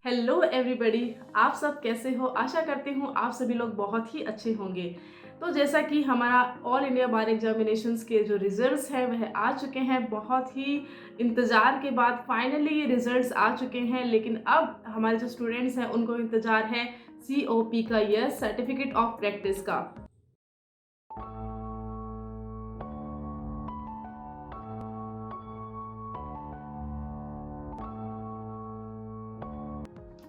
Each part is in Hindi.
हेलो एवरीबॉडी, आप सब कैसे हो। आशा करती हूँ आप सभी लोग बहुत ही अच्छे होंगे। तो जैसा कि हमारा ऑल इंडिया बार एग्जामिनेशंस के जो रिजल्ट्स हैं वह आ चुके हैं। बहुत ही इंतज़ार के बाद फाइनली ये रिजल्ट्स आ चुके हैं। लेकिन अब हमारे जो स्टूडेंट्स हैं उनको इंतज़ार है COP का, यस, सर्टिफिकेट ऑफ प्रैक्टिस का।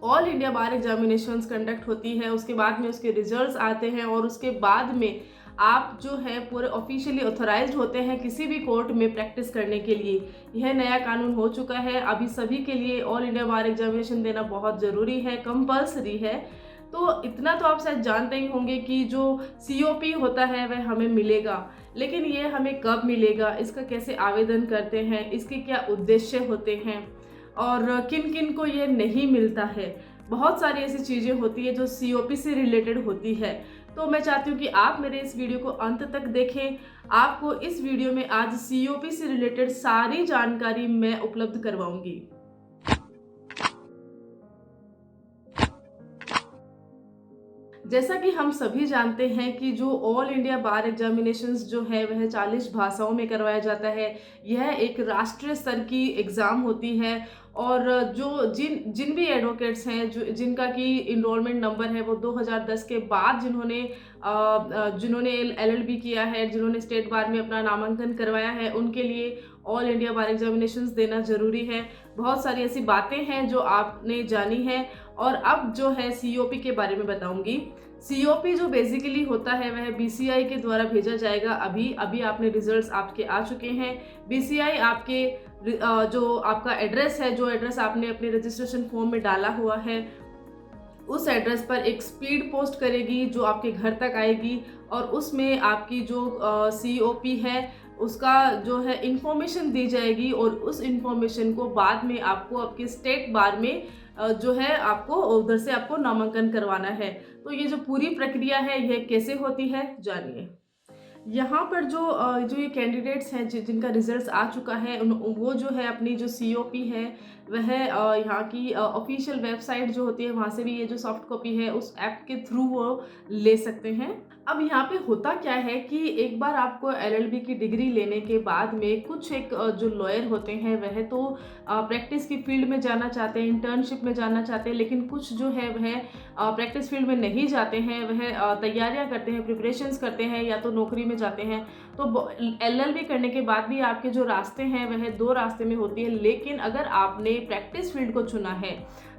ऑल इंडिया बार एग्जामिनेशंस कंडक्ट होती है, उसके बाद में उसके रिजल्ट्स आते हैं और उसके बाद में आप जो है पूरे ऑफिशियली ऑथराइज्ड होते हैं किसी भी कोर्ट में प्रैक्टिस करने के लिए। यह नया कानून हो चुका है। अभी सभी के लिए ऑल इंडिया बार एग्जामिनेशन देना बहुत ज़रूरी है, कंपल्सरी है। तो इतना तो आप शायद जानते ही होंगे कि जो COP होता है वह हमें मिलेगा, लेकिन ये हमें कब मिलेगा, इसका कैसे आवेदन करते हैं, इसके क्या उद्देश्य होते हैं और किन किन को ये नहीं मिलता है। बहुत सारी ऐसी चीज़ें होती है जो COP से रिलेटेड होती है। तो मैं चाहती हूँ कि आप मेरे इस वीडियो को अंत तक देखें। आपको इस वीडियो में आज COP से रिलेटेड सारी जानकारी मैं उपलब्ध करवाऊंगी। जैसा कि हम सभी जानते हैं कि जो ऑल इंडिया बार एग्जामिनेशंस जो है वह 40 भाषाओं में करवाया जाता है। यह एक राष्ट्रीय स्तर की एग्ज़ाम होती है और जो जिन भी एडवोकेट्स हैं जो जिनका कि इनरोलमेंट नंबर है वो 2010 के बाद जिन्होंने LLB किया है, जिन्होंने स्टेट बार में अपना नामांकन करवाया है, उनके लिए ऑल इंडिया बार एग्जामिनेशंस देना ज़रूरी है। बहुत सारी ऐसी बातें हैं जो आपने जानी है और अब जो है COP के बारे में बताऊंगी। COP जो बेसिकली होता है वह BCI के द्वारा भेजा जाएगा। अभी अभी आपने रिजल्ट्स आपके आ चुके हैं। BCI आपके जो आपका एड्रेस है, जो एड्रेस आपने अपने रजिस्ट्रेशन फॉर्म में डाला हुआ है, उस एड्रेस पर एक स्पीड पोस्ट करेगी जो आपके घर तक आएगी और उसमें आपकी जो COP है उसका जो है इंफॉर्मेशन दी जाएगी और उस इंफॉर्मेशन को बाद में आपको आपके स्टेट बार में जो है आपको उधर से आपको नामांकन करवाना है। तो ये जो पूरी प्रक्रिया है यह कैसे होती है जानिए। यहाँ पर जो ये कैंडिडेट्स हैं जिनका रिजल्ट्स आ चुका है वो जो है अपनी जो COP है वह यहाँ की ऑफिशियल वेबसाइट जो होती है वहाँ से भी ये जो सॉफ्ट कॉपी है उस ऐप के थ्रू वो ले सकते हैं। अब यहाँ पे होता क्या है कि एक बार आपको LLB की डिग्री लेने के बाद में कुछ एक जो लॉयर होते हैं वह तो प्रैक्टिस की फील्ड में जाना चाहते हैं, इंटर्नशिप में जाना चाहते हैं, लेकिन कुछ जो है वह प्रैक्टिस फील्ड में नहीं जाते हैं। वह तैयारियां करते हैं, प्रिपरेशंस करते हैं या तो नौकरी में जाते हैं। तो LLB करने के बाद भी आपके जो रास्ते हैं वह 2 रास्ते में होती है। लेकिन अगर आपने प्रैक्टिस फील्ड को चुना है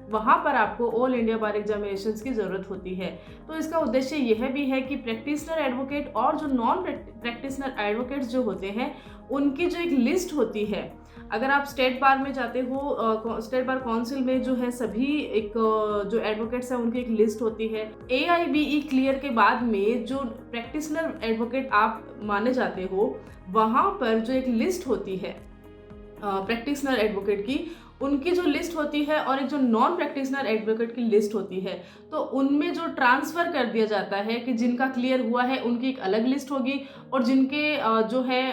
वहाँ पर आपको ऑल इंडिया बार एग्जामिनेशंस की ज़रूरत होती है। तो इसका उद्देश्य यह भी है कि प्रैक्टिशनर एडवोकेट और जो नॉन प्रैक्टिशनर एडवोकेट्स जो होते हैं उनकी जो एक लिस्ट होती है। अगर आप स्टेट बार में जाते हो, स्टेट बार काउंसिल में जो है सभी एक जो एडवोकेट्स हैं उनकी एक लिस्ट होती है। AIBE क्लियर के बाद में जो प्रैक्टिशनर एडवोकेट आप माने जाते हो वहाँ पर जो एक लिस्ट होती है प्रैक्टिशनर एडवोकेट की, उनकी जो लिस्ट होती है और एक जो नॉन प्रैक्टिशनर एडवोकेट की लिस्ट होती है, तो उनमें जो ट्रांसफ़र कर दिया जाता है कि जिनका क्लियर हुआ है उनकी एक अलग लिस्ट होगी और जिनके जो है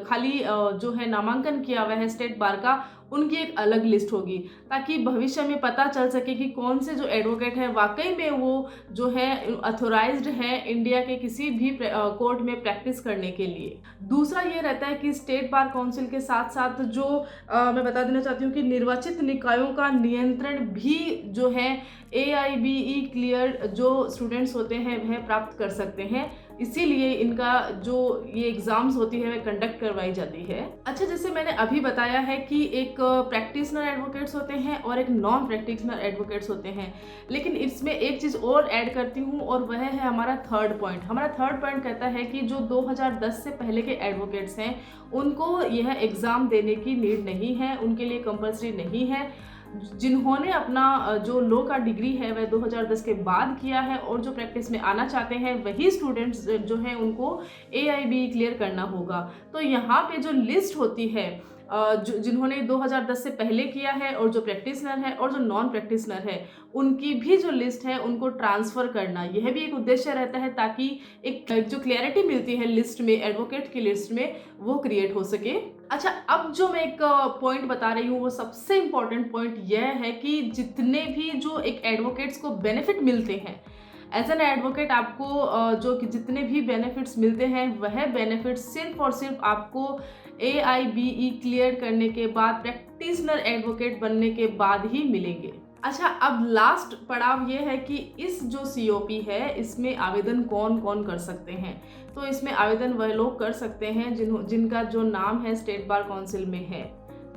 खाली जो है नामांकन किया हुआ है स्टेट बार का, उनकी एक अलग लिस्ट होगी, ताकि भविष्य में पता चल सके कि कौन से जो एडवोकेट हैं वाकई में वो जो है अथोराइज्ड है इंडिया के किसी भी कोर्ट में प्रैक्टिस करने के लिए। दूसरा ये रहता है कि स्टेट बार काउंसिल के साथ साथ जो मैं बता देना चाहती हूँ कि निर्वाचित निकायों का नियंत्रण भी जो है AIBE क्लियर जो स्टूडेंट्स होते हैं वह प्राप्त कर सकते हैं। इसीलिए इनका जो ये एग्ज़ाम्स होती है वह कंडक्ट करवाई जाती है। अच्छा, जैसे मैंने अभी बताया है कि एक प्रैक्टिशनर एडवोकेट्स होते हैं और एक नॉन प्रैक्टिशनर एडवोकेट्स होते हैं, लेकिन इसमें एक चीज़ और ऐड करती हूँ और वह है हमारा थर्ड पॉइंट। हमारा थर्ड पॉइंट कहता है कि जो 2010 से पहले के एडवोकेट्स हैं उनको यह एग्ज़ाम देने की नीड नहीं है, उनके लिए कंपल्सरी नहीं है। जिन्होंने अपना जो लॉ का डिग्री है वह 2010 के बाद किया है और जो प्रैक्टिस में आना चाहते हैं वही स्टूडेंट्स जो हैं उनको AIBE क्लियर करना होगा। तो यहाँ पे जो लिस्ट होती है जिन्होंने 2010 से पहले किया है और जो प्रैक्टिशनर है और जो नॉन प्रैक्टिशनर है, उनकी भी जो लिस्ट है उनको ट्रांसफ़र करना, यह भी एक उद्देश्य रहता है ताकि एक जो क्लैरिटी मिलती है लिस्ट में, एडवोकेट की लिस्ट में, वो क्रिएट हो सके। अच्छा, अब जो मैं एक पॉइंट बता रही हूँ वो सबसे इम्पोर्टेंट पॉइंट यह है कि जितने भी जो एक एडवोकेट्स को बेनिफिट मिलते हैं, एज एन एडवोकेट आपको जो कि जितने भी बेनिफिट्स मिलते हैं वह बेनिफिट्स सिर्फ और सिर्फ आपको AIBE क्लियर करने के बाद, प्रैक्टिशनर एडवोकेट बनने के बाद ही मिलेंगे। अच्छा, अब लास्ट पड़ाव ये है कि इस जो COP है इसमें आवेदन कौन कौन कर सकते हैं। तो इसमें आवेदन वह लोग कर सकते हैं जिनका जो नाम है स्टेट बार काउंसिल में है,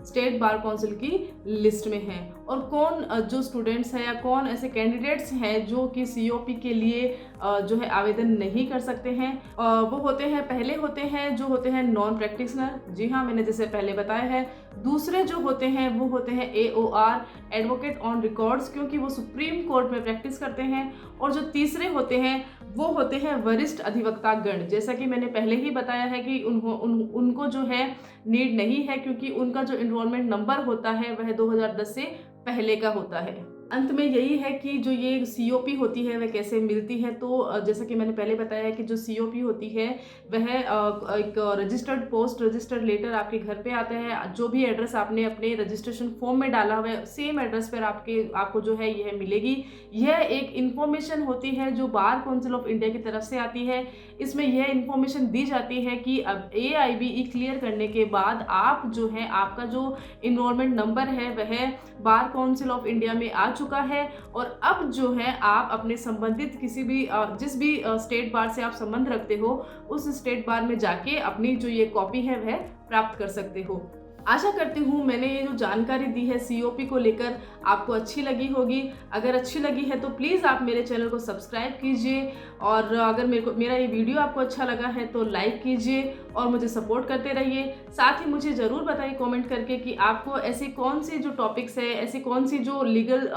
स्टेट बार काउंसिल की लिस्ट में है। और कौन जो स्टूडेंट्स हैं या कौन ऐसे कैंडिडेट्स हैं जो कि COP के लिए जो है आवेदन नहीं कर सकते हैं, वो होते हैं, पहले होते हैं जो होते हैं नॉन प्रैक्टिशनर, जी हाँ मैंने जैसे पहले बताया है। दूसरे जो होते हैं वो होते हैं AOR, एडवोकेट ऑन रिकॉर्ड्स, क्योंकि वो सुप्रीम कोर्ट में प्रैक्टिस करते हैं। और जो तीसरे होते हैं वो होते हैं वरिष्ठ अधिवक्ता गण, जैसा कि मैंने पहले ही बताया है कि उनको जो है नीड नहीं है, क्योंकि उनका जो इनरोलमेंट नंबर होता है वह 2010 से पहले का होता है। अंत में यही है कि जो ये COP होती है वह कैसे मिलती है। तो जैसा कि मैंने पहले बताया है कि जो COP होती है वह एक रजिस्टर्ड पोस्ट रजिस्टर्ड लेटर आपके घर पे आता है। जो भी एड्रेस आपने अपने रजिस्ट्रेशन फॉर्म में डाला हुआ है सेम एड्रेस पर आपको जो है यह मिलेगी। यह एक इन्फॉर्मेशन होती है जो बार काउंसिल ऑफ इंडिया की तरफ से आती है। इसमें यह इन्फॉर्मेशन दी जाती है कि अब AIBE क्लियर करने के बाद आप जो है, आपका जो इनरोलमेंट नंबर है वह बार काउंसिल ऑफ इंडिया में आ चुका है। और अब जो है आप अपने संबंधित किसी भी जिस भी स्टेट बार से आप संबंध रखते हो उस स्टेट बार में जाके अपनी जो ये कॉपी है वह प्राप्त कर सकते हो। आशा करती हूँ मैंने ये जो जानकारी दी है COP को लेकर आपको अच्छी लगी होगी। अगर अच्छी लगी है तो प्लीज़ आप मेरे चैनल को सब्सक्राइब कीजिए, और अगर मेरा ये वीडियो आपको अच्छा लगा है तो लाइक कीजिए और मुझे सपोर्ट करते रहिए। साथ ही मुझे ज़रूर बताइए कमेंट करके कि आपको ऐसी कौन सी जो टॉपिक्स है, ऐसी कौन सी जो लीगल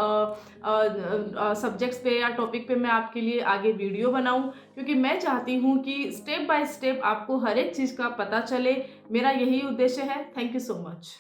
सब्जेक्ट्स पे या टॉपिक पे मैं आपके लिए आगे वीडियो बनाऊं, क्योंकि मैं चाहती हूं कि स्टेप बाय स्टेप आपको हर एक चीज़ का पता चले। मेरा यही उद्देश्य है। Thank you so much.